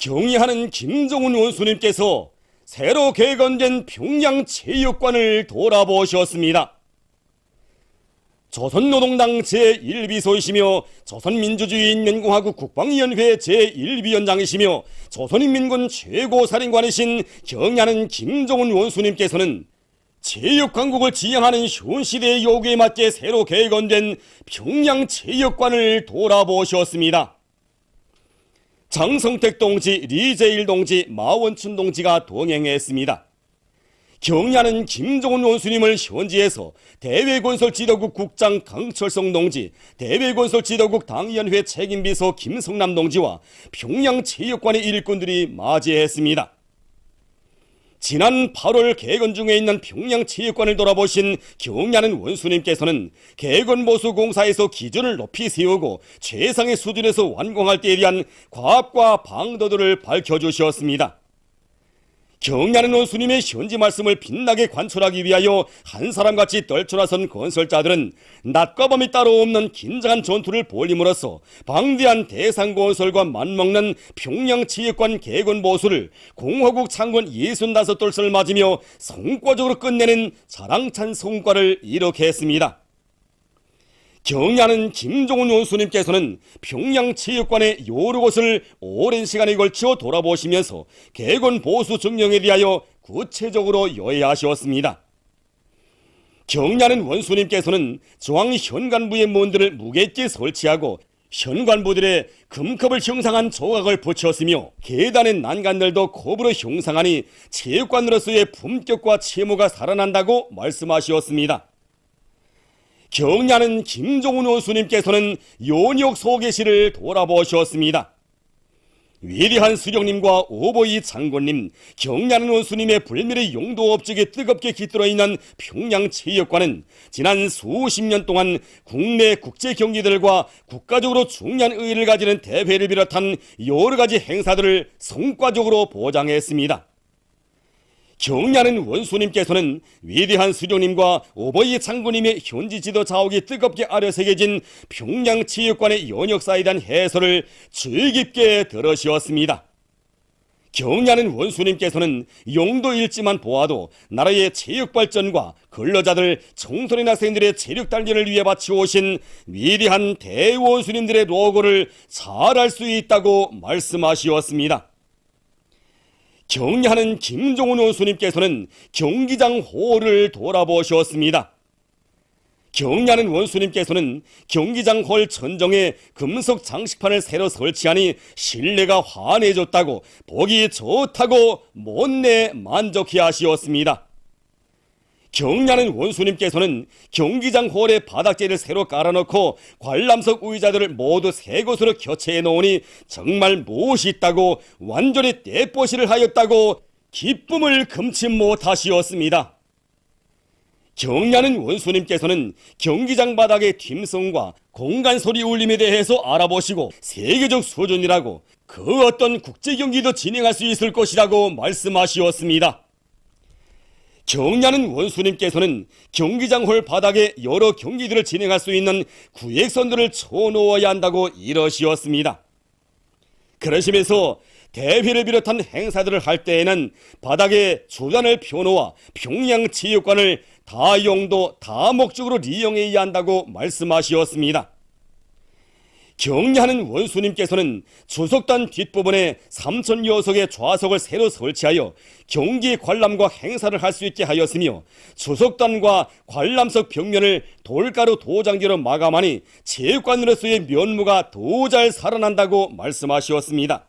경의하는 김정은 원수님께서 새로 개건된 평양체육관을 돌아보셨습니다. 조선노동당 제1비서이시며 조선민주주의인민공화국 국방위원회 제1위원장이시며 조선인민군 최고사령관이신 경의하는 김정은 원수님께서는 체육강국을 지향하는 현시대의 요구에 맞게 새로 개건된 평양체육관을 돌아보셨습니다. 장성택 동지, 리제일 동지, 마원춘 동지가 동행했습니다. 경의하는 김정은 원수님을 현지에서 대외건설지도국 국장 강철성 동지, 대외건설지도국 당위원회 책임비서 김성남 동지와 평양체육관의 일꾼들이 맞이했습니다. 지난 8월 개건 중에 있는 평양체육관을 돌아보신 경의하는 원수님께서는 개건보수공사에서 기준을 높이 세우고 최상의 수준에서 완공할 때에 대한 과학과 방도들을 밝혀주셨습니다. 경의하는 원수님의 현지 말씀을 빛나게 관철하기 위하여 한 사람같이 떨쳐나선 건설자들은 낮과 밤이 따로 없는 긴장한 전투를 벌임으로써 방대한 대상건설과 맞먹는 평양체육관 개건 보수를 공화국 창건 65돌선을 맞으며 성과적으로 끝내는 자랑찬 성과를 이룩했습니다. 경의하는 김정은 원수님께서는 평양체육관의 여러 곳을 오랜 시간에 걸쳐 돌아보시면서 개건 보수 증명에 대하여 구체적으로 요해하셨습니다. 경의하는 원수님께서는 중앙 현관부의 문들을 무게있게 설치하고 현관부들의 금컵을 형상한 조각을 붙였으며 계단의 난간들도 컵으로 형상하니 체육관으로서의 품격과 채무가 살아난다고 말씀하셨습니다. 경의하는 김정은 원수님께서는 연역 소개시를 돌아보셨습니다. 위대한 수령님과 오보이 장군님, 경의하는 원수님의 불멸의 용도 업적에 뜨겁게 깃들어 있는 평양체육관은 지난 수십 년 동안 국내 국제 경기들과 국가적으로 중요한 의의를 가지는 대회를 비롯한 여러 가지 행사들을 성과적으로 보장했습니다. 경의하는 원수님께서는 위대한 수령님과 오보이 장군님의 현지 지도 자옥이 뜨겁게 아려새겨진 평양체육관의 연역사에 대한 해설을 주의 깊게 들으셨습니다. 경의하는 원수님께서는 용도 일지만 보아도 나라의 체육발전과 근로자들, 청소년 학생들의 체력 단련을 위해 바치오신 위대한 대원수님들의 노고를 잘 알 수 있다고 말씀하시었습니다. 경의하는 김정은 원수님께서는 경기장 홀을 돌아보셨습니다. 경의하는 원수님께서는 경기장 홀 천정에 금속 장식판을 새로 설치하니 실내가 환해졌다고 보기 좋다고 못내 만족해 하시었습니다. 경의하는 원수님께서는 경기장 홀에 바닥재를 새로 깔아놓고 관람석 의자들을 모두 새 것으로 교체해 놓으니 정말 멋있다고 완전히 떼뽀시를 하였다고 기쁨을 금치 못하시었습니다. 경의하는 원수님께서는 경기장 바닥의 팀성과 공간 소리 울림에 대해서 알아보시고 세계적 수준이라고 그 어떤 국제경기도 진행할 수 있을 것이라고 말씀하시었습니다. 경의하는 원수님께서는 경기장 홀 바닥에 여러 경기들을 진행할 수 있는 구획선들을 쳐놓아야 한다고 이러시었습니다. 그러시면서 대회를 비롯한 행사들을 할 때에는 바닥에 주단을 펴놓아 평양체육관을 다용도 다목적으로 이용해야 한다고 말씀하시었습니다. 경의하는 원수님께서는 주석단 뒷부분에 3,000여 석의 좌석을 새로 설치하여 경기 관람과 행사를 할 수 있게 하였으며 주석단과 관람석 벽면을 돌가루 도장기로 마감하니 체육관으로서의 면모가 더 잘 살아난다고 말씀하셨습니다.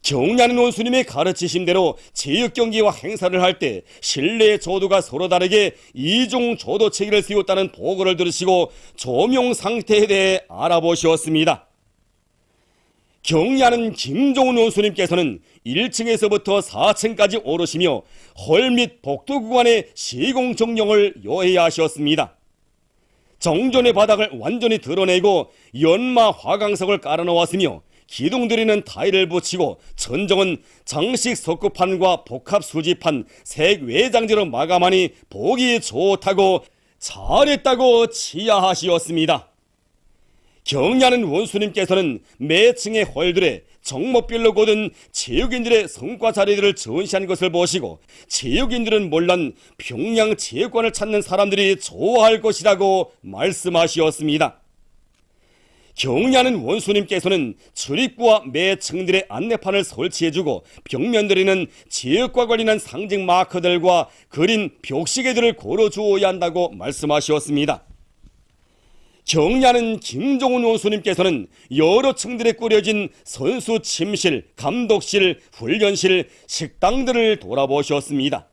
경의하는 원수님의 가르치심대로 체육경기와 행사를 할 때 실내 조도가 서로 다르게 이중 조도 체계를 세웠다는 보고를 들으시고 조명 상태에 대해 알아보셨습니다. 경의하는 김정은 원수님께서는 1층에서부터 4층까지 오르시며 홀 및 복도 구간의 시공 정령을 요해하셨습니다. 정전의 바닥을 완전히 드러내고 연마 화강석을 깔아놓았으며 기둥들이는 타일을 붙이고 천정은 장식 석고판과 복합 수지판, 색 외장재로 마감하니 보기 좋다고 잘했다고 치하하시었습니다. 경의하는 원수님께서는 매 층의 홀들에 정목별로 거둔 체육인들의 성과 자리들을 전시한 것을 보시고 체육인들은 물론 평양 체육관을 찾는 사람들이 좋아할 것이라고 말씀하시었습니다. 경리하는 원수님께서는 출입구와 매 층들의 안내판을 설치해주고 벽면들에는 체육과 관련한 상징 마커들과 그린 벽시계들을 걸어주어야 한다고 말씀하셨습니다. 경리하는 김종훈 원수님께서는 여러 층들에 꾸려진 선수 침실, 감독실, 훈련실, 식당들을 돌아보셨습니다.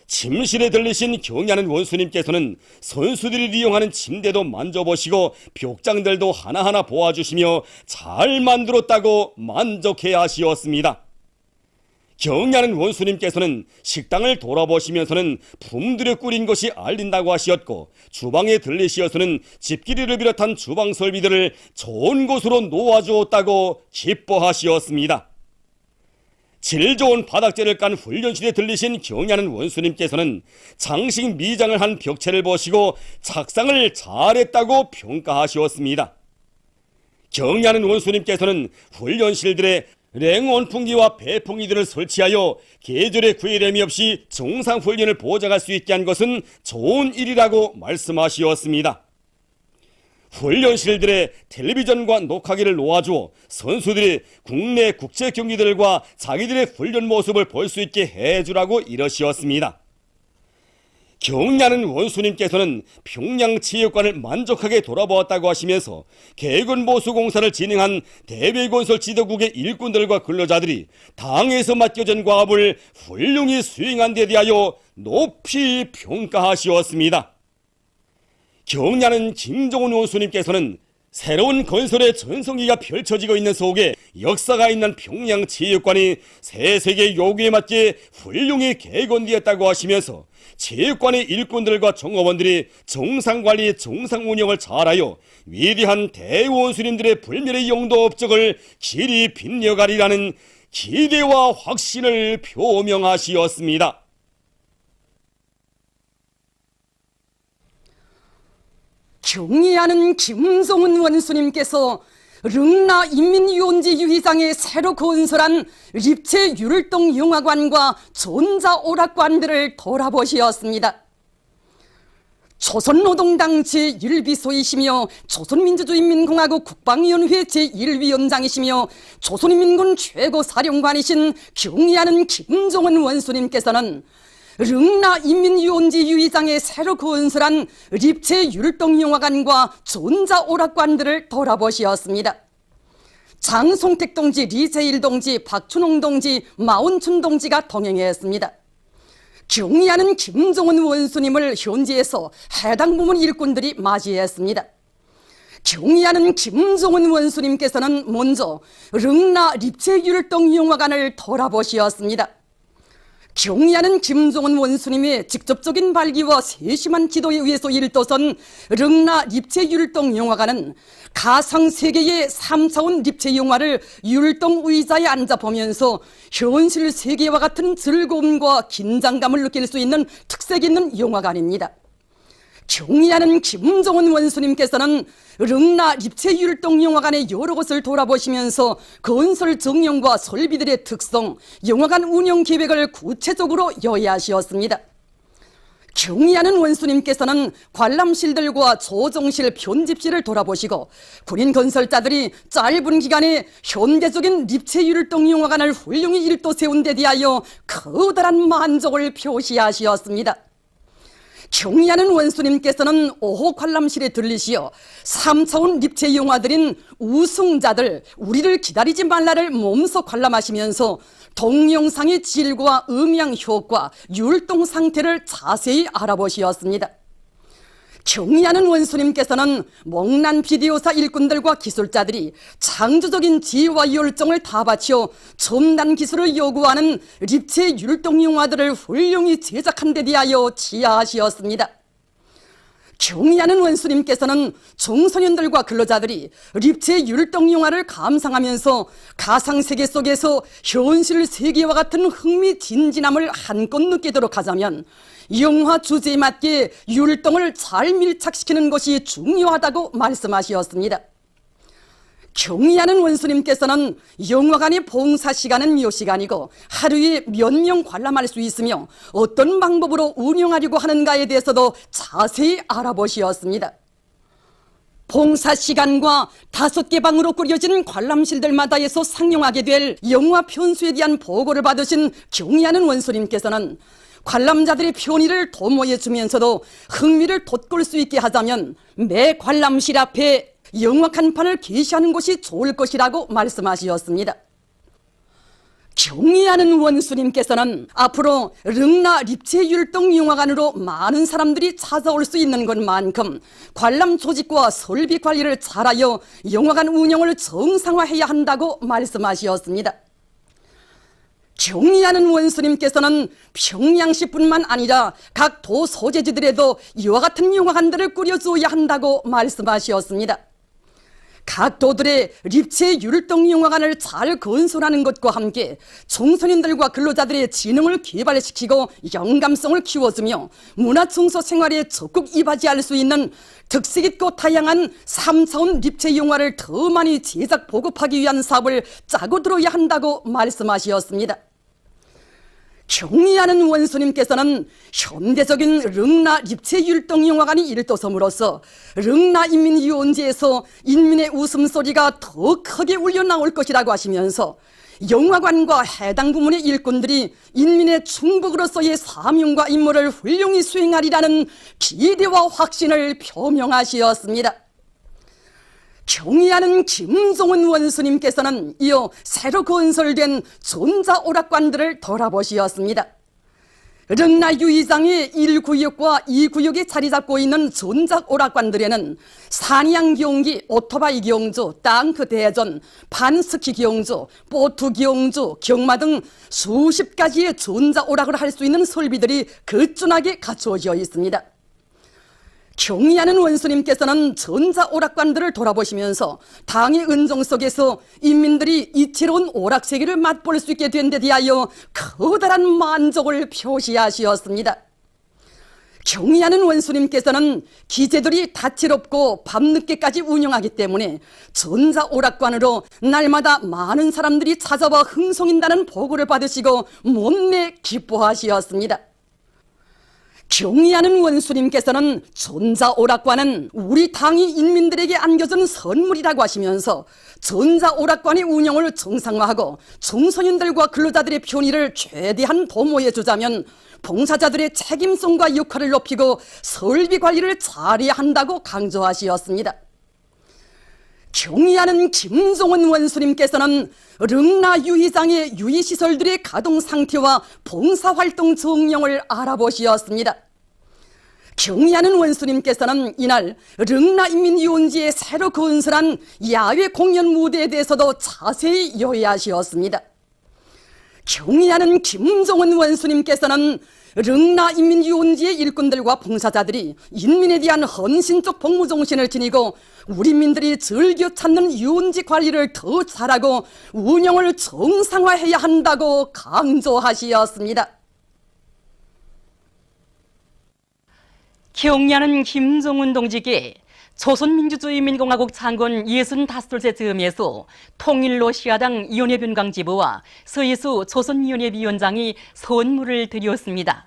침실에 들리신 경리하는 원수님께서는 선수들이 이용하는 침대도 만져보시고 벽장들도 하나하나 보아주시며 잘 만들었다고 만족해 하시었습니다. 경리하는 원수님께서는 식당을 돌아보시면서는 품들여 꾸린 것이 알린다고 하시었고 주방에 들리시어서는 집기리를 비롯한 주방 설비들을 좋은 곳으로 놓아주었다고 기뻐하시었습니다. 질 좋은 바닥재를 깐 훈련실에 들리신 경리하는 원수님께서는 장식 미장을 한 벽체를 보시고 작상을 잘했다고 평가하시었습니다. 경리하는 원수님께서는 훈련실들의 냉온풍기와 배풍기들을 설치하여 계절의 구애됨이 없이 정상 훈련을 보장할 수 있게 한 것은 좋은 일이라고 말씀하시었습니다. 훈련실들의 텔레비전과 녹화기를 놓아주어 선수들이 국내 국제 경기들과 자기들의 훈련 모습을 볼 수 있게 해주라고 이러시었습니다. 경리하는 원수님께서는 평양체육관을 만족하게 돌아보았다고 하시면서 개건보수공사를 진행한 대외건설 지도국의 일꾼들과 근로자들이 당에서 맡겨진 과업을 훌륭히 수행한 데 대하여 높이 평가하시었습니다. 경리하는 김종훈 원수님께서는 새로운 건설의 전성기가 펼쳐지고 있는 속에 역사가 있는 평양체육관이 새 세계 요구에 맞게 훌륭히 개건되었다고 하시면서 체육관의 일꾼들과 종업원들이 정상관리, 정상운영을 잘하여 위대한 대원수님들의 불멸의 영도 업적을 길이 빛내가리라는 기대와 확신을 표명하시었습니다. 경리하는 김종훈 원수님께서 릉나 인민유원지 유희장에 새로 건설한 립체 율동 영화관과 전자오락관들을 돌아보시었습니다. 조선노동당 제1비서이시며 조선민주주의인민공화국 국방위원회 제1위원장이시며 조선인민군 최고사령관이신 경리하는 김종훈 원수님께서는 릉나 인민유원지 유희장에 새로 건설한 립체 율동영화관과 전자오락관들을 돌아보시었습니다. 장송택 동지, 리재일 동지, 박춘홍 동지, 마운춘 동지가 동행했습니다. 경리하는 김종훈 원수님을 현지에서 해당 부문 일꾼들이 맞이했습니다. 경리하는 김종훈 원수님께서는 먼저 릉나 립체 율동영화관을 돌아보시었습니다. 경리하는 김종훈 원수님의 직접적인 발기와 세심한 지도에 의해서 일도선 릉나 립체 율동 영화관은 가상 세계의 3차원 립체 영화를 율동 의자에 앉아 보면서 현실 세계와 같은 즐거움과 긴장감을 느낄 수 있는 특색 있는 영화관입니다. 경리하는 김종훈 원수님께서는 릉나 립체 율동 영화관의 여러 곳을 돌아보시면서 건설 정령과 설비들의 특성, 영화관 운영 계획을 구체적으로 요약하시었습니다. 경리하는 원수님께서는 관람실들과 조정실, 편집실을 돌아보시고 군인 건설자들이 짧은 기간에 현대적인 립체 율동 영화관을 훌륭히 일도 세운 데 대하여 커다란 만족을 표시하시었습니다. 경리하는 원수님께서는 5호 관람실에 들리시어 3차원 립체 영화들인 우승자들, 우리를 기다리지 말라를 몸소 관람하시면서 동영상의 질과 음향 효과, 율동 상태를 자세히 알아보시었습니다. 경리하는 원수님께서는 목난 비디오사 일꾼들과 기술자들이 창조적인 지혜와 열정을 다 바쳐 첨단 기술을 요구하는 립체 율동 영화들을 훌륭히 제작한 데 대하여 지하하시었습니다. 경리하는 원수님께서는 청소년들과 근로자들이 립체 율동 영화를 감상하면서 가상세계 속에서 현실 세계와 같은 흥미진진함을 한껏 느끼도록 하자면 영화 주제에 맞게 율동을 잘 밀착시키는 것이 중요하다고 말씀하셨습니다. 경의하는 원수님께서는 영화관의 봉사 시간은 몇 시간이고 하루에 몇 명 관람할 수 있으며 어떤 방법으로 운영하려고 하는가에 대해서도 자세히 알아보시었습니다. 봉사 시간과 5개 방으로 꾸려진 관람실들마다에서 상영하게 될 영화 편수에 대한 보고를 받으신 경의하는 원수님께서는 관람자들의 편의를 도모해 주면서도 흥미를 돋굴 수 있게 하자면 매 관람실 앞에 영화 간판을 게시하는 것이 좋을 것이라고 말씀하셨습니다. 경의하는 원수님께서는 앞으로 릉나 립체율동 영화관으로 많은 사람들이 찾아올 수 있는 것만큼 관람 조직과 설비 관리를 잘하여 영화관 운영을 정상화해야 한다고 말씀하셨습니다. 경의하는 원수님께서는 평양시뿐만 아니라 각 도 소재지들에도 이와 같은 영화관들을 꾸려줘야 한다고 말씀하셨습니다. 각 도들의 립체 율동 영화관을 잘 건설하는 것과 함께 청소년들과 근로자들의 지능을 개발시키고 영감성을 키워주며 문화청소 생활에 적극 이바지할 수 있는 특색 있고 다양한 3차원 립체 영화를 더 많이 제작 보급하기 위한 사업을 짜고 들어야 한다고 말씀하셨습니다. 경의하는 원수님께서는 현대적인 릉나 립체 율동 영화관이 일도섬으로써 릉나 인민유원지에서 인민의 웃음소리가 더 크게 울려 나올 것이라고 하시면서 영화관과 해당 부문의 일꾼들이 인민의 충북으로서의 사명과 임무를 훌륭히 수행하리라는 기대와 확신을 표명하시었습니다. 경의하는 김종은 원수님께서는 이어 새로 건설된 전자오락관들을 돌아보시었습니다. 릉나 유이장의 1구역과 2구역에 자리 잡고 있는 전자오락관들에는 산양 경기, 오토바이 경주, 땅크 대전, 반스키 경주, 보트 경주, 경마 등 수십 가지의 전자오락을 할 수 있는 설비들이 거뜬하게 갖추어져 있습니다. 경의하는 원수님께서는 전자오락관들을 돌아보시면서 당의 은종 속에서 인민들이 이채로운 오락세계를 맛볼 수 있게 된 데 대하여 커다란 만족을 표시하시었습니다. 경의하는 원수님께서는 기재들이 다채롭고 밤늦게까지 운영하기 때문에 전자오락관으로 날마다 많은 사람들이 찾아와 흥성인다는 보고를 받으시고 못내 기뻐하시었습니다. 경의하는 원수님께서는 전자오락관은 우리 당이 인민들에게 안겨준 선물이라고 하시면서 전자오락관의 운영을 정상화하고 청소년들과 근로자들의 편의를 최대한 도모해 주자면 봉사자들의 책임성과 역할을 높이고 설비 관리를 잘해야 한다고 강조하시었습니다. 경의하는 김종은 원수님께서는 릉나 유의장의 유의시설들의 가동 상태와 봉사활동 정령을 알아보시었습니다. 경의하는 원수님께서는 이날 릉나 인민유원지에 새로 건설한 야외 공연 무대에 대해서도 자세히 요해하시었습니다. 경의하는 김종은 원수님께서는 릉나 인민유원지의 일꾼들과 봉사자들이 인민에 대한 헌신적 복무정신을 지니고 우리 민들이 즐겨 찾는 유원지 관리를 더 잘하고 운영을 정상화해야 한다고 강조하시었습니다. 경의하는 김종은 동지께 조선민주주의인민공화국 창건 65돌째 즈음에서 통일러시아당 연예변강지부와 서희수 조선위원회위원장이 선물을 드렸습니다.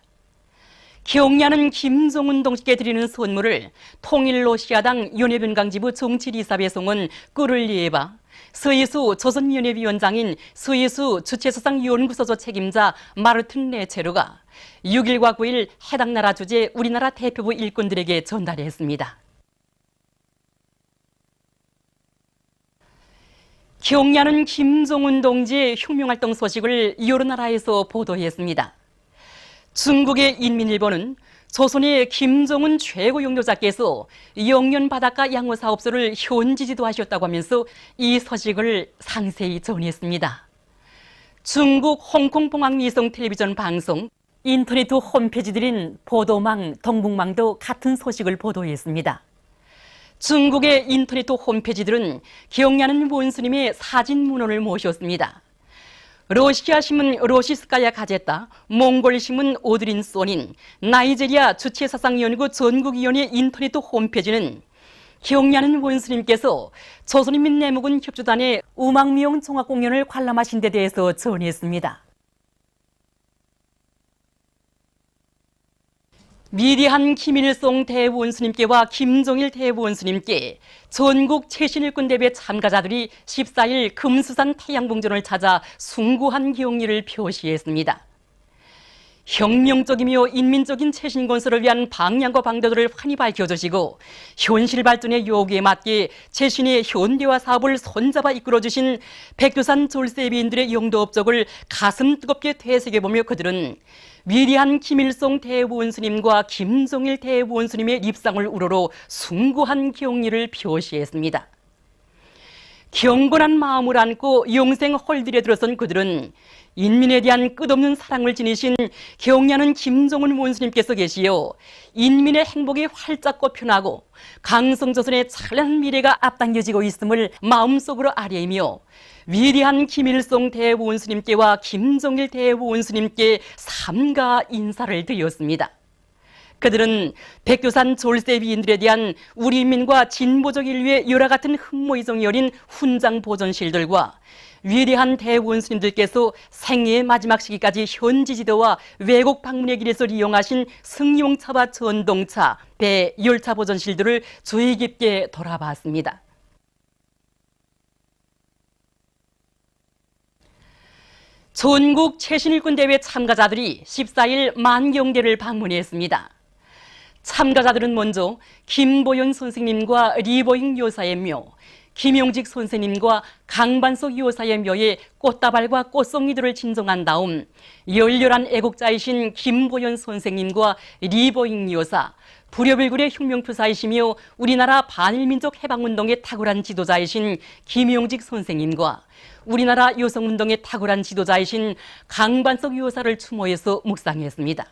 경의하는 김종은 동지께 드리는 선물을 통일러시아당 연예변강지부 정치리사 배송은 꿀을 예바 서희수 조선위원회위원장인 서희수 주체수상연구소조 책임자 마르틴 레체르가 6일과 9일 해당 나라 주재 우리나라 대표부 일꾼들에게 전달했습니다. 경의하는 김종은 동지의 혁명활동 소식을 여러 나라에서 보도했습니다. 중국의 인민일보는 조선의 김종은 최고 영도자께서 영연 바닷가 양호 사업소를 현지 지도하셨다고 하면서 이 소식을 상세히 전했습니다. 중국 홍콩봉황위성 텔레비전 방송, 인터넷 홈페이지들인 보도망, 동북망도 같은 소식을 보도했습니다. 중국의 인터넷 홈페이지들은 경의하는 원수님의 사진 문헌을 모셨습니다. 러시아 신문 러시스카야 가제타, 몽골 신문 오드린 소닌, 나이제리아 주체사상연구 전국위원회 인터넷 홈페이지는 경냐는 원스님께서 조선인민 내묵은 협주단의 음악미용 종합공연을 관람하신 데 대해서 전했습니다. 미리한 김일성 대원수님께와 김종일 대원수님께 전국 최신일꾼대회 참가자들이 14일 금수산 태양봉전을 찾아 숭고한 경의를 표시했습니다. 혁명적이며 인민적인 최신 건설을 위한 방향과 방도들을 환히 밝혀주시고 현실 발전의 요구에 맞게 최신의 현대화 사업을 손잡아 이끌어주신 백두산 졸세비인들의 영도 업적을 가슴 뜨겁게 되새겨보며 그들은 위대한 김일성 대원수님과 김종일 대원수님의 입상을 우러러 숭고한 경의를 표시했습니다. 경건한 마음을 안고 영생 헐들에 들어선 그들은 인민에 대한 끝없는 사랑을 지니신 경냐는 김종은 원수님께서 계시어 인민의 행복이 활짝 꽃펴나고 강성조선의 찬란한 미래가 앞당겨지고 있음을 마음속으로 아뢰이며 위대한 김일성 대원수님께와 김종일 대원수님께 삼가 인사를 드렸습니다. 그들은 백두산 졸세비인들에 대한 우리 인민과 진보적 인류의 열화 같은 흠모이정이 어린 훈장 보존실들과 위대한 대원수님들께서 생애의 마지막 시기까지 현지 지도와 외국 방문의 길에서 이용하신 승용차와 전동차, 배, 열차 보존실들을 주의 깊게 돌아봤습니다. 전국 최신일꾼대회 참가자들이 14일 만경대를 방문했습니다. 참가자들은 먼저 김보연 선생님과 리보잉 요사의 묘, 김용직 선생님과 강반석 요사의 묘에 꽃다발과 꽃송이들을 진정한 다음 열렬한 애국자이신 김보연 선생님과 리보잉 요사, 불여불굴의 혁명투사이시며 우리나라 반일민족 해방운동의 탁월한 지도자이신 김용직 선생님과 우리나라 여성운동의 탁월한 지도자이신 강반석 요사를 추모해서 묵상했습니다.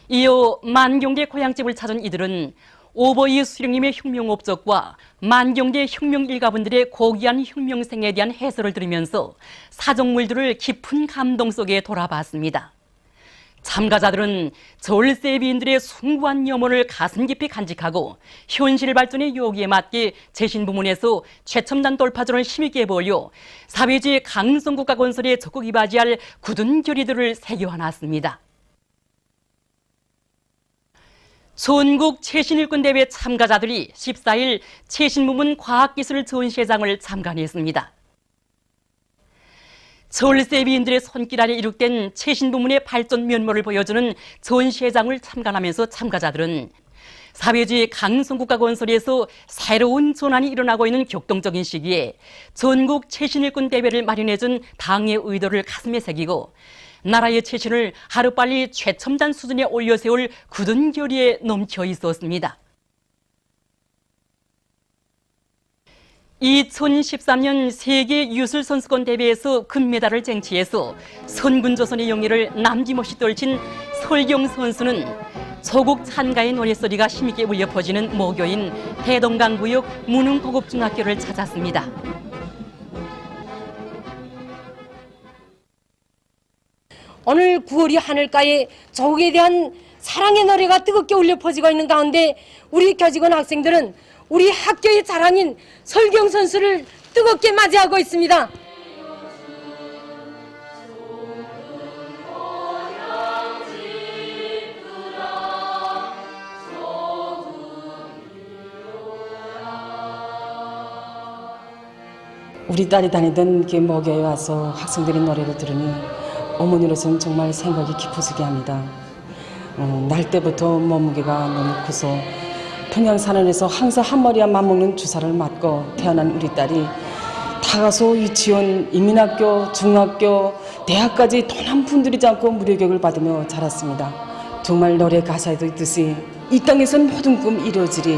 이어 만경대 고향집을 찾은 이들은 오버이 수령님의 혁명 업적과 만경대 혁명 일가분들의 고귀한 혁명생에 대한 해설을 들으면서 사정물들을 깊은 감동 속에 돌아봤습니다. 참가자들은 졸세비인들의 숭고한 염원을 가슴 깊이 간직하고 현실 발전의 요구에 맞게 재신 부문에서 최첨단 돌파전을 힘있게 벌여 사회주의 강성국가 건설에 적극 이바지할 굳은 결의들을 새겨놨습니다. 전국 최신일꾼대회 참가자들이 14일 최신부문 과학기술 전시회장을 참관했습니다. 졸세비인들의 손길 아래 이룩된 최신부문의 발전 면모를 보여주는 전시회장을 참관하면서 참가자들은 사회주의 강성국가 건설에서 새로운 전환이 일어나고 있는 격동적인 시기에 전국 최신일꾼대회를 마련해준 당의 의도를 가슴에 새기고 나라의 최신을 하루빨리 최첨단 수준에 올려세울 굳은 결의에 넘쳐 있었습니다. 2013년 세계유술선수권대회에서 금메달을 쟁취해서 선군조선의 영예를 남김없이 떨친 설경 선수는 조국 찬가의 노랫소리가 힘있게 울려 퍼지는 모교인 대동강구역 문흥고급중학교를 찾았습니다. 오늘 9월이 하늘가에 조국에 대한 사랑의 노래가 뜨겁게 울려 퍼지고 있는 가운데 우리 교직원 학생들은 우리 학교의 자랑인 설경 선수를 뜨겁게 맞이하고 있습니다. 우리 딸이 다니던 그 모교에 와서 학생들의 노래를 들으니 어머니로서는 정말 생각이 깊어지게 합니다. 날 때부터 몸무게가 너무 커서 평양산원에서 항상 한 머리야 맞먹는 주사를 맞고 태어난 우리 딸이 다가서 유치원, 인민학교, 중학교, 대학까지 돈 한 푼 들이지 않고 무료교육을 받으며 자랐습니다. 정말 노래 가사에도 있듯이 이 땅에선 모든 꿈 이루어지리.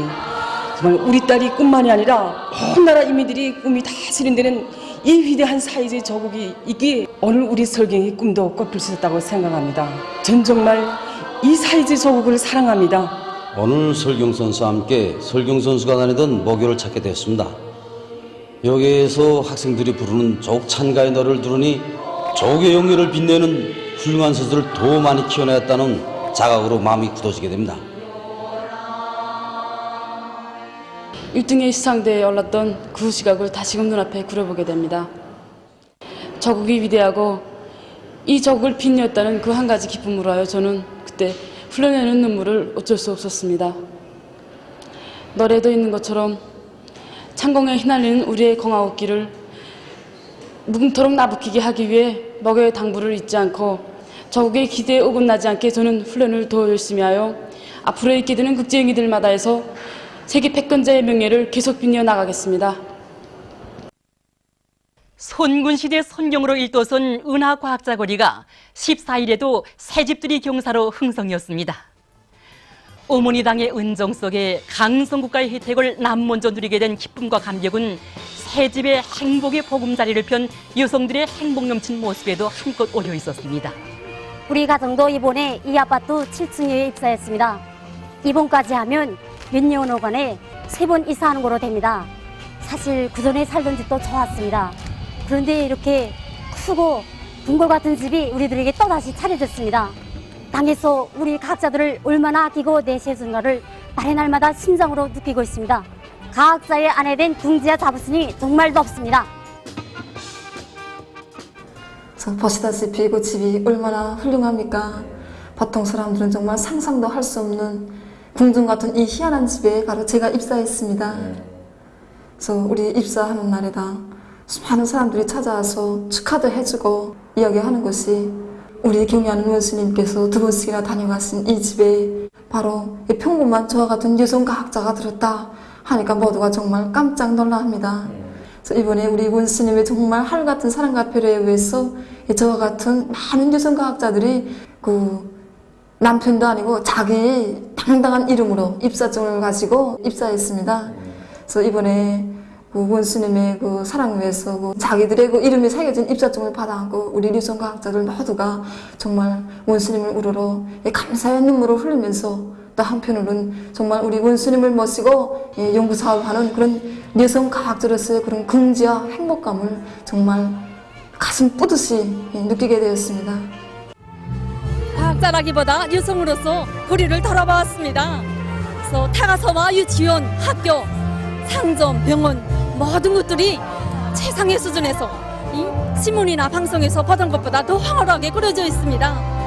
정말 우리 딸이 꿈만이 아니라 온 나라 인민들이 꿈이 다 실현되는 이 위대한 사회주의 조국이 있기에 오늘 우리 설경의 꿈도 꽃필 수 있다고 생각합니다. 전 정말 이 사회주의 조국을 사랑합니다. 오늘 설경 선수와 함께 설경 선수가 다니던 모교를 찾게 됐습니다. 여기에서 학생들이 부르는 조국 찬가의 노래를 들으니 조국의 영예를 빛내는 훌륭한 선수를 더 많이 키워내었다는 자각으로 마음이 굳어지게 됩니다. 1등의 시상대에 올랐던 그 시각을 다시금 눈앞에 그려보게 됩니다. 저국이 위대하고 이 저국을 빛내었다는 그 한 가지 기쁨으로 하여 저는 그때 흘러내는 눈물을 어쩔 수 없었습니다. 노래도 있는 것처럼 창공에 휘날리는 우리의 공화국기를 묵음토록 나부끼게 하기 위해 먹여의 당부를 잊지 않고 저국의 기대에 어긋나지 않게 저는 훈련을 더 열심히 하여 앞으로 있게 되는 국제행위들마다에서 세계 패권자의 명예를 계속 빛내어 나가겠습니다. 손군시대 손경으로 일도선 은하과학자거리가 14일에도 새집들이 경사로 흥성이었습니다. 어머니 당의 은정 속에 강성국가의 혜택을 남먼저 누리게 된 기쁨과 감격은 새집의 행복의 보금자리를 편 여성들의 행복 넘친 모습에도 한껏 오려 있었습니다. 우리 가정도 이번에 이 아파트 7층에 입사했습니다. 이번까지 하면 몇 년간에 3번 이사하는 거로 됩니다. 사실 그전에 살던 집도 좋았습니다. 그런데 이렇게 크고 궁궐 같은 집이 우리들에게 또다시 차려졌습니다. 당에서 우리 과학자들을 얼마나 아끼고 내세우는가를 날의 날마다 심장으로 느끼고 있습니다. 과학자의 아내 된 궁지와 자부심이 정말 높습니다. 보시다시피 이 집이 얼마나 훌륭합니까? 보통 사람들은 정말 상상도 할 수 없는 궁전 같은 이 희한한 집에 바로 제가 입사했습니다. 그래서 우리 입사하는 날에다 많은 사람들이 찾아와서 축하도 해주고 이야기하는 것이 우리 경애하는 원수님께서 2번씩이나 다녀가신 이 집에 바로 평범한 저와 같은 여성 과학자가 들었다 하니까 모두가 정말 깜짝 놀라합니다. 그래서 이번에 우리 원수님의 정말 하늘 같은 사랑과 배려에 의해서 저와 같은 많은 여성 과학자들이 그 남편도 아니고 자기의 당당한 이름으로 입사증을 가지고 입사했습니다. 그래서 이번에 그 원수님의 그 사랑을 위해서 그 자기들의 그 이름이 새겨진 입사증을 받아안고 우리 여성 과학자들 모두가 정말 원수님을 우러러 감사의 눈물을 흘리면서 또 한편으로는 정말 우리 원수님을 모시고 연구 사업하는 그런 여성 과학자로서의 그런 긍지와 행복감을 정말 가슴 뿌듯이 느끼게 되었습니다. 과학자라기보다 여성으로서 고리를 돌아보았습니다. 그래서 타가서와 유치원, 학교, 상점, 병원 모든 것들이 최상의 수준에서 이 신문이나 방송에서 보던 것보다 더 황홀하게 그려져 있습니다.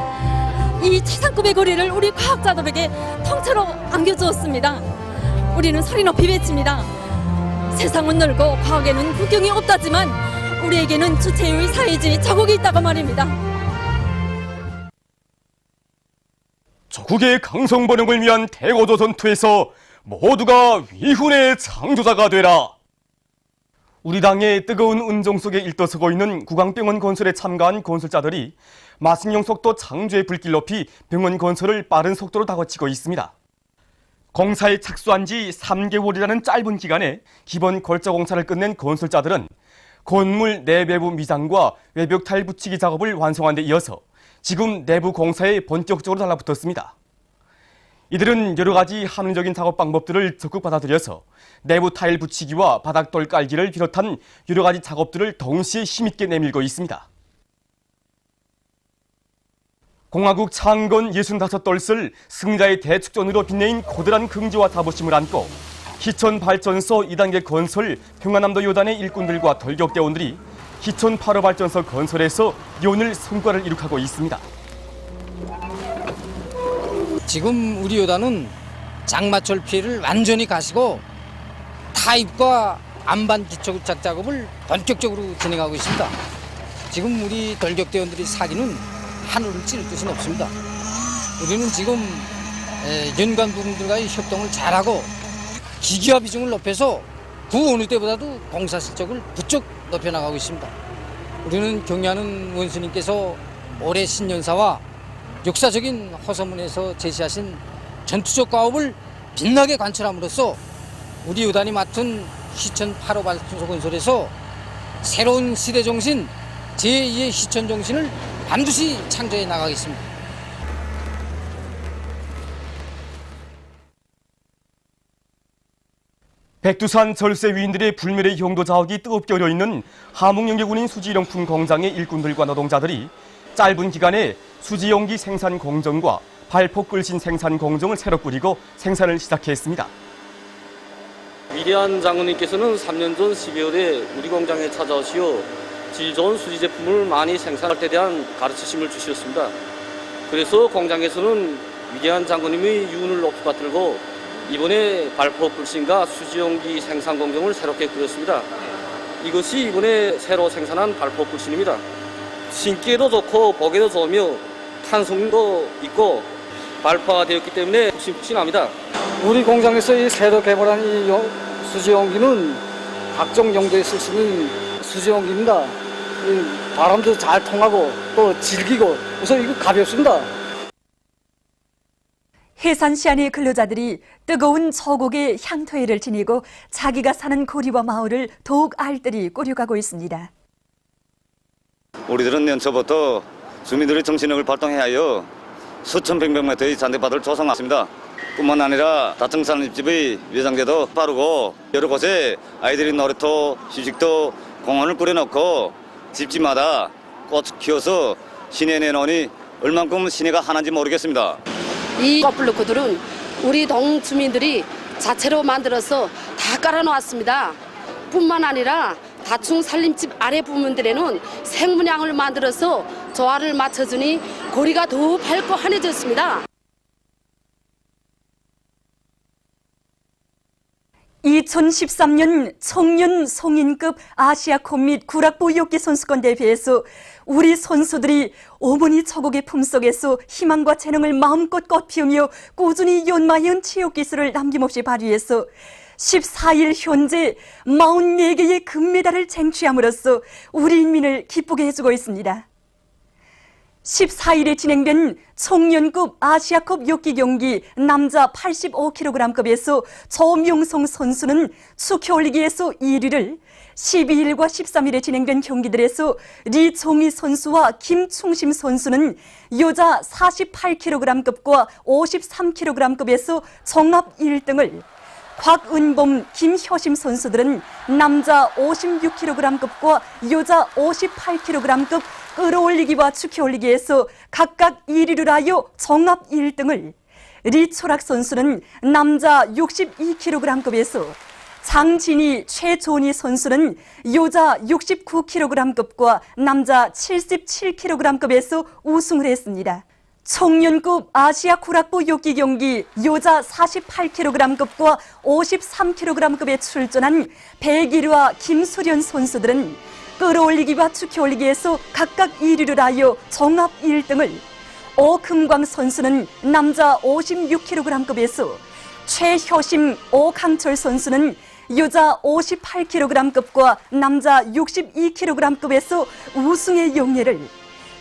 이 최상급의 고리를 우리 과학자들에게 통째로 안겨주었습니다. 우리는 소리 높이 외칩니다. 세상은 넓고 과학에는 국경이 없다지만 우리에게는 주체의 사회주의 자국이 있다고 말입니다. 조국의 강성 번영을 위한 대거조 전투에서 모두가 위훈의 창조자가 되라. 우리 당의 뜨거운 은정 속에 일떠서고 있는 구강병원 건설에 참가한 건설자들이 마승용 속도 창조의 불길 높이 병원 건설을 빠른 속도로 다그치고 있습니다. 공사에 착수한 지 3개월이라는 짧은 기간에 기본 골자 공사를 끝낸 건설자들은 건물 내배부 미장과 외벽 타일 붙이기 작업을 완성한 데 이어서 지금 내부 공사에 본격적으로 달라붙었습니다. 이들은 여러 가지 합리적인 작업 방법들을 적극 받아들여서 내부 타일 붙이기와 바닥돌 깔기를 비롯한 여러 가지 작업들을 동시에 힘있게 내밀고 있습니다. 공화국 창건 65돌을 승자의 대축전으로 빛내인 고들한 긍지와 자부심을 안고 희천 발전소 2단계 건설 평안남도 요단의 일꾼들과 돌격대원들이 희천 8호 발전소 건설에서 오늘 성과를 이룩하고 있습니다. 지금 우리 요단은 장마철 피해를 완전히 가시고 타입과 안반 기초 부착 작업을 본격적으로 진행하고 있습니다. 지금 우리 돌격대원들이 사기는 하늘을 찌를 뜻은 없습니다. 우리는 지금 연관 부분들과의 협동을 잘하고 기기화 비중을 높여서 그 어느 때보다도 공사 실적을 부쩍 높여나가고 있습니다. 우리는 경애하는 원수님께서 올해 신년사와 역사적인 호소문에서 제시하신 전투적 과업을 빛나게 관철함으로써 우리 요단이 맡은 희천 8호 발전소 건설에서 새로운 시대 정신, 제2의 희천 정신을 반드시 창조해 나가겠습니다. 백두산 절세 위인들의 불멸의 형도 자욱이 뜨겁게 얼어있는 함흥연계군인 수지용품 공장의 일꾼들과 노동자들이 짧은 기간에 수지용기 생산 공정과 발포 끌신 생산 공정을 새로 꾸리고 생산을 시작했습니다. 위대한 장군님께서는 3년 전 12월에 우리 공장에 찾아오시어 질 좋은 수지 제품을 많이 생산할 때 대한 가르치심을 주셨습니다. 그래서 공장에서는 위대한 장군님의 유운을 높이 받들고 이번에 발포 불신과 수지용기 생산 공정을 새롭게 꾸렸습니다. 이것이 이번에 새로 생산한 발포 불신입니다. 신기에도 좋고 보기에도 좋으며 탄성도 있고 발포가 되었기 때문에 푹신푹신합니다. 우리 공장에서 이 새로 개발한 이 수지용기는 각종 용도에 쓸 수 있는 수지용기입니다. 이 바람도 잘 통하고 또 질기고 그래서 이거 가볍습니다. 해산시 안의 근로자들이 뜨거운 저곡의 향토회를 지니고 자기가 사는 고리와 마을을 더욱 알뜰히 꾸려가고 있습니다. 우리들은 연초부터 주민들의 정신력을 발동해야 하여 수천 평방미터의 잔디밭을 조성했습니다. 뿐만 아니라 다층산 입집의 외장재도 바르고 여러 곳에 아이들이 놀이터, 휴식도, 공원을 꾸려놓고 집집마다 꽃 키워서 시내에 내놓으니 얼만큼 시내가 하나인지 모르겠습니다. 이 꽃블로크들은 우리 동 주민들이 자체로 만들어서 다 깔아놓았습니다. 뿐만 아니라 다층 살림집 아래 부분들에는 생문양을 만들어서 조화를 맞춰주니 고리가 더 밝고 환해졌습니다. 2013년 청년 성인급 아시아컵 및 구락부 엽기 선수권 대회에서 우리 선수들이 어머니 저곡의 품속에서 희망과 재능을 마음껏 꽃피우며 꾸준히 연마해온 체육 기술을 남김없이 발휘해서 14일 현재 44개의 금메달을 쟁취함으로써 우리 인민을 기쁘게 해주고 있습니다. 14일에 진행된 청년급 아시아컵 엽기 경기 남자 85kg급에서 조명성 선수는 축혀올리기에서 1위를, 12일과 13일에 진행된 경기들에서 리종희 선수와 김충심 선수는 여자 48kg급과 53kg급에서 종합 1등을, 곽은범, 김효심 선수들은 남자 56kg급과 여자 58kg급 끌어올리기와 축혀올리기에서 각각 1위를 하여 종합 1등을, 리초락 선수는 남자 62kg급에서, 장진희, 최조니 선수는 여자 69kg급과 남자 77kg급에서 우승을 했습니다. 청년급 아시아 구락부 엽기 경기 여자 48kg급과 53kg급에 출전한 백일화, 김수련 선수들은 끌어올리기와 축혀올리기에서 각각 1위를 하여 종합 1등을, 오금광 선수는 남자 56kg급에서, 최효심, 오강철 선수는 여자 58kg급과 남자 62kg급에서 우승의 영예를,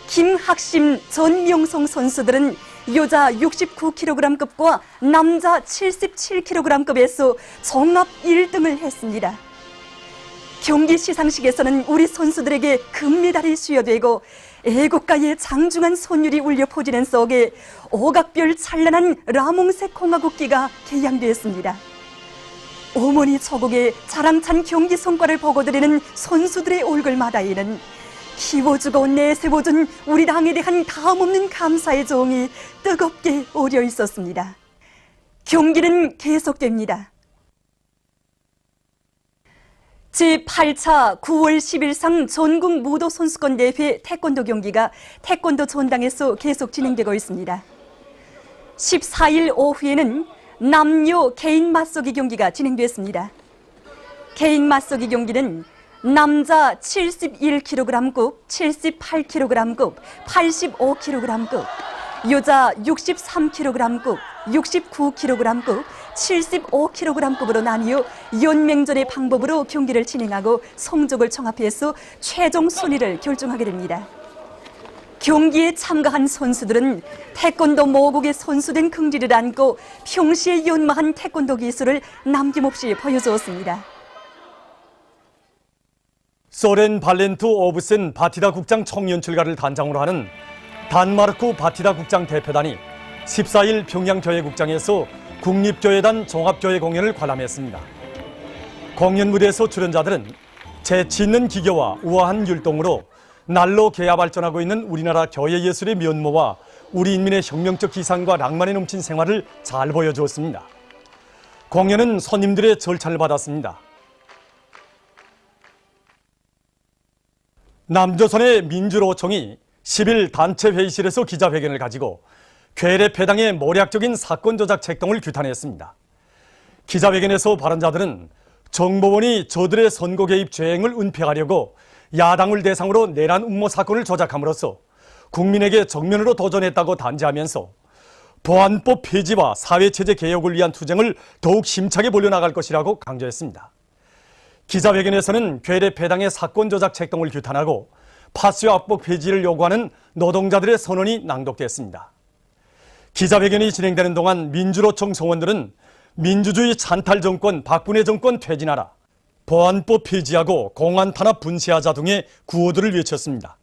김학심, 전명성 선수들은 여자 69kg급과 남자 77kg급에서 종합 1등을 했습니다. 경기 시상식에서는 우리 선수들에게 금메달이 수여되고 애국가의 장중한 선율이 울려 퍼지는 속에 오각별 찬란한 라몽색 공화국기가 개양되었습니다. 어머니 저곡의 자랑찬 경기 성과를 보고드리는 선수들의 얼굴마다에는 키워주고 내세워준 우리 당에 대한 다음없는 감사의 정이 뜨겁게 오려 있었습니다. 경기는 계속됩니다. 제8차 9월 10일상 전국 무도 선수권 대회 태권도 경기가 태권도 전당에서 계속 진행되고 있습니다. 14일 오후에는 남녀 개인 맞서기 경기가 진행됐습니다. 개인 맞서기 경기는 남자 71kg급, 78kg급, 85kg급, 여자 63kg급, 69kg급, 75kg급으로 나뉘어 연맹전의 방법으로 경기를 진행하고 성적을 종합해서 최종 순위를 결정하게 됩니다. 경기에 참가한 선수들은 태권도 모국의 선수된 긍지를 안고 평시에 연마한 태권도 기술을 남김없이 보여주었습니다. 소렌 발렌투 오브센 바티다 국장 청년 출가를 단장으로 하는 단마르크 바티다 국장 대표단이 14일 평양교회국장에서 국립교회단 종합교회 공연을 관람했습니다. 공연 무대에서 출연자들은 재치 있는 기교와 우아한 율동으로 날로 개화 발전하고 있는 우리나라 교회 예술의 면모와 우리 인민의 혁명적 기상과 낭만에 넘친 생활을 잘 보여주었습니다. 공연은 손님들의 절찬을 받았습니다. 남조선의 민주노총이 10일 단체 회의실에서 기자회견을 가지고 괴뢰패당의 모략적인 사건 조작 책동을 규탄했습니다. 기자회견에서 발언자들은 정보원이 저들의 선거 개입 죄행을 은폐하려고 야당을 대상으로 내란 음모 사건을 조작함으로써 국민에게 정면으로 도전했다고 단죄하면서 보안법 폐지와 사회체제 개혁을 위한 투쟁을 더욱 힘차게 벌려나갈 것이라고 강조했습니다. 기자회견에서는 괴뢰패당의 사건 조작 책동을 규탄하고 파스와 압박 폐지를 요구하는 노동자들의 선언이 낭독됐습니다. 기자회견이 진행되는 동안 민주노총 성원들은 민주주의 찬탈 정권, 박근혜 정권 퇴진하라, 보안법 폐지하고 공안 탄압 분쇄하자 등의 구호들을 외쳤습니다.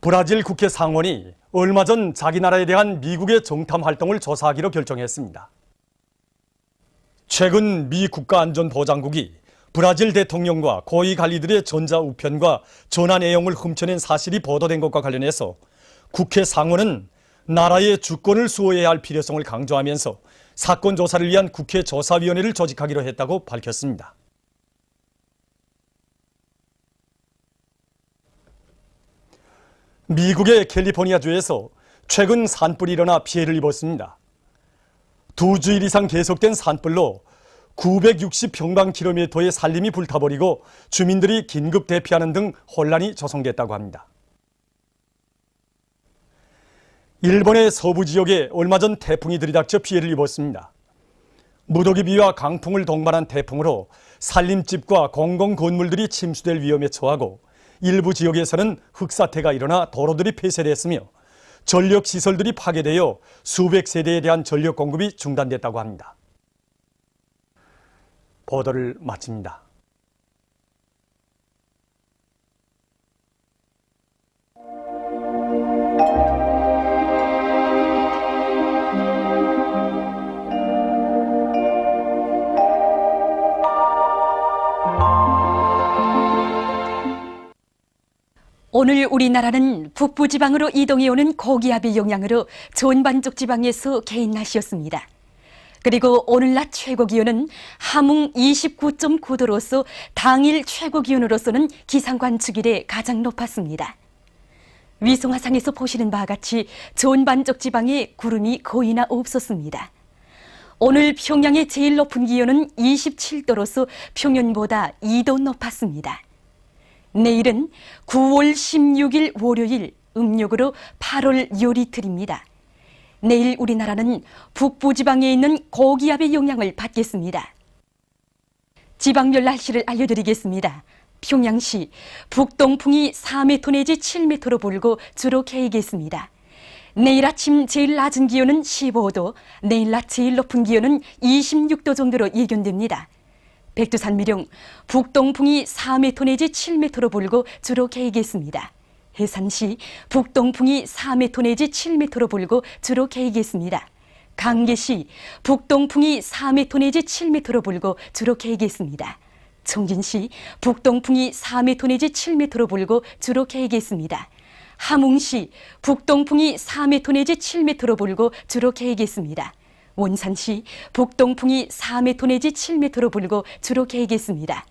브라질 국회 상원이 얼마 전 자기 나라에 대한 미국의 정탐 활동을 조사하기로 결정했습니다. 최근 미 국가안전보장국이 브라질 대통령과 고위 관리들의 전자우편과 전화 내용을 훔쳐낸 사실이 보도된 것과 관련해서 국회 상원은 나라의 주권을 수호해야 할 필요성을 강조하면서 사건 조사를 위한 국회 조사위원회를 조직하기로 했다고 밝혔습니다. 미국의 캘리포니아주에서 최근 산불이 일어나 피해를 입었습니다. 2주일 이상 계속된 산불로 960평방킬로미터의 산림이 불타버리고 주민들이 긴급 대피하는 등 혼란이 조성됐다고 합니다. 일본의 서부 지역에 얼마 전 태풍이 들이닥쳐 피해를 입었습니다. 무더기비와 강풍을 동반한 태풍으로 산림집과 공공건물들이 침수될 위험에 처하고 일부 지역에서는 흙사태가 일어나 도로들이 폐쇄됐으며 전력시설들이 파괴되어 수백 세대에 대한 전력 공급이 중단됐다고 합니다. 보도를 마칩니다. 오늘 우리나라는 북부지방으로 이동해오는 고기압의 영향으로 전반적 지방에서 개인 날씨였습니다. 그리고 오늘 낮 최고기온은 함흥 29.9도로서 당일 최고기온으로서는 기상관측 이래 가장 높았습니다. 위성화상에서 보시는 바와 같이 전반적 지방에 구름이 거의나 없었습니다. 오늘 평양의 제일 높은 기온은 27도로서 평년보다 2도 높았습니다. 내일은 9월 16일 월요일, 음력으로 8월 요리틀입니다. 내일 우리나라는 북부지방에 있는 고기압의 영향을 받겠습니다. 지방별 날씨를 알려드리겠습니다. 평양시 북동풍이 4m 내지 7m로 불고 주로 개이겠습니다. 내일 아침 제일 낮은 기온은 15도, 내일 낮 제일 높은 기온은 26도 정도로 예견됩니다. 백두산 미령 북동풍이 4m 내지 7m로 불고 주로 개이겠습니다. 해산시 북동풍이 4m 내지 7m로 불고 주로 개이겠습니다. 강계시 북동풍이 4m 내지 7m로 불고 주로 개이겠습니다. 청진시 북동풍이 4m 내지 7m로 불고 주로 개이겠습니다. 함흥시 북동풍이 4m 내지 7m로 불고 주로 개이겠습니다. 원산시 북동풍이 4m 내지 7m로 불고 주로 개이겠습니다.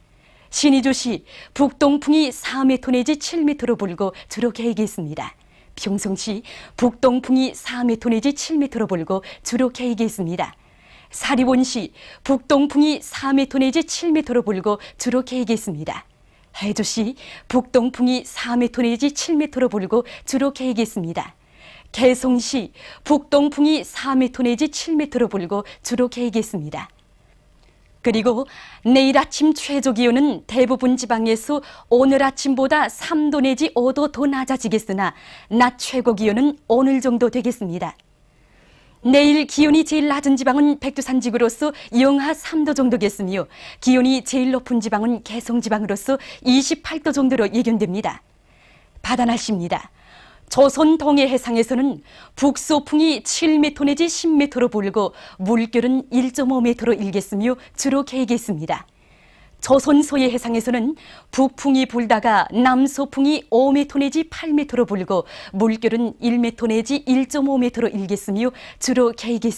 신의주시 북동풍이 4m 내지 7m로 불고 주로 개이겠습니다. 평성시 북동풍이 4m 내지 7m로 불고 주로 개이겠습니다. 사리원시 북동풍이 4m 내지 7m로 불고 주로 개이겠습니다. 해주시 북동풍이 4m 내지 7m로 불고 주로 개이겠습니다. 개성시 북동풍이 4m 내지 7m로 불고 주로 개이겠습니다. 그리고 내일 아침 최저 기온은 대부분 지방에서 오늘 아침보다 3도 내지 5도 더 낮아지겠으나 낮 최고 기온은 오늘 정도 되겠습니다. 내일 기온이 제일 낮은 지방은 백두산지구로서 영하 3도 정도겠으며 기온이 제일 높은 지방은 개성지방으로서 28도 정도로 예견됩니다. 바다 날씨입니다. 조선 동해 해상에서는 북소풍이 7m 내지 10m로 불고 물결은 1.5m로 일겠으며 주로 개이겠습니다. 조선 서해 해상에서는 북풍이 불다가 남서풍이 5m 내지 8m로 불고 물결은 1m 내지 1.5m로 일겠으며 주로 개이겠습니다.